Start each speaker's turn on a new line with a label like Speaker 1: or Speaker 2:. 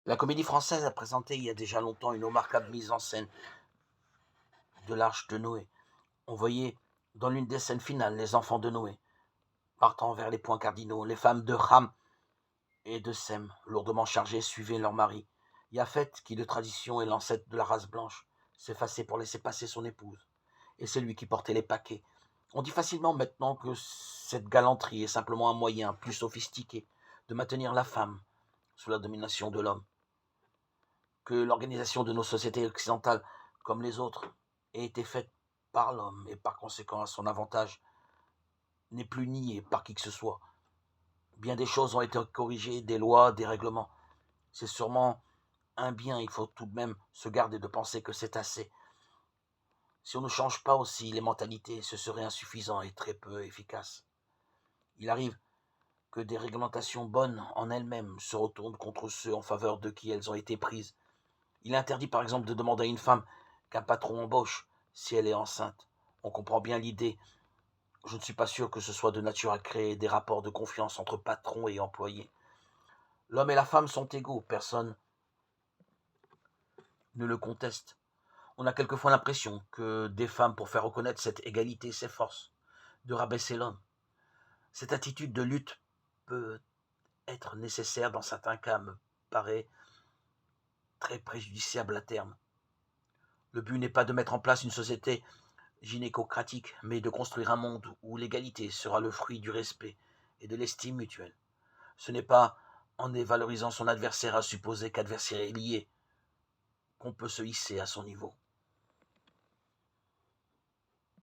Speaker 1: La Comédie Française a présenté il y a déjà longtemps une remarquable mise en scène de l'Arche de Noé. On voyait dans l'une des scènes finales les enfants de Noé partant vers les points cardinaux. Les femmes de Ham et de Sem, lourdement chargées, suivaient leur mari. Japhet, qui de tradition est l'ancêtre de la race blanche, s'effaçait pour laisser passer son épouse. Et c'est lui qui portait les paquets. On dit facilement maintenant que cette galanterie est simplement un moyen plus sophistiqué de maintenir la femme sous la domination de l'homme, que l'organisation de nos sociétés occidentales, comme les autres, ait été faite par l'homme et par conséquent à son avantage, n'est plus niée par qui que ce soit. Bien des choses ont été corrigées, des lois, des règlements. C'est sûrement un bien, il faut tout de même se garder de penser que c'est assez. Si on ne change pas aussi les mentalités, ce serait insuffisant et très peu efficace. Il arrive que des réglementations bonnes en elles-mêmes se retournent contre ceux en faveur de qui elles ont été prises. Il est interdit par exemple de demander à une femme qu'un patron embauche si elle est enceinte. On comprend bien l'idée. Je ne suis pas sûr que ce soit de nature à créer des rapports de confiance entre patron et employé. L'homme et la femme sont égaux, personne ne le conteste. On a quelquefois l'impression que des femmes, pour faire reconnaître cette égalité, s'efforcent de rabaisser l'homme. Cette attitude de lutte peut être nécessaire dans certains cas, me paraît très préjudiciable à terme. Le but n'est pas de mettre en place une société gynécocratique, mais de construire un monde où l'égalité sera le fruit du respect et de l'estime mutuelle. Ce n'est pas en dévalorisant son adversaire à supposer qu'adversaire est lié qu'on peut se hisser à son niveau.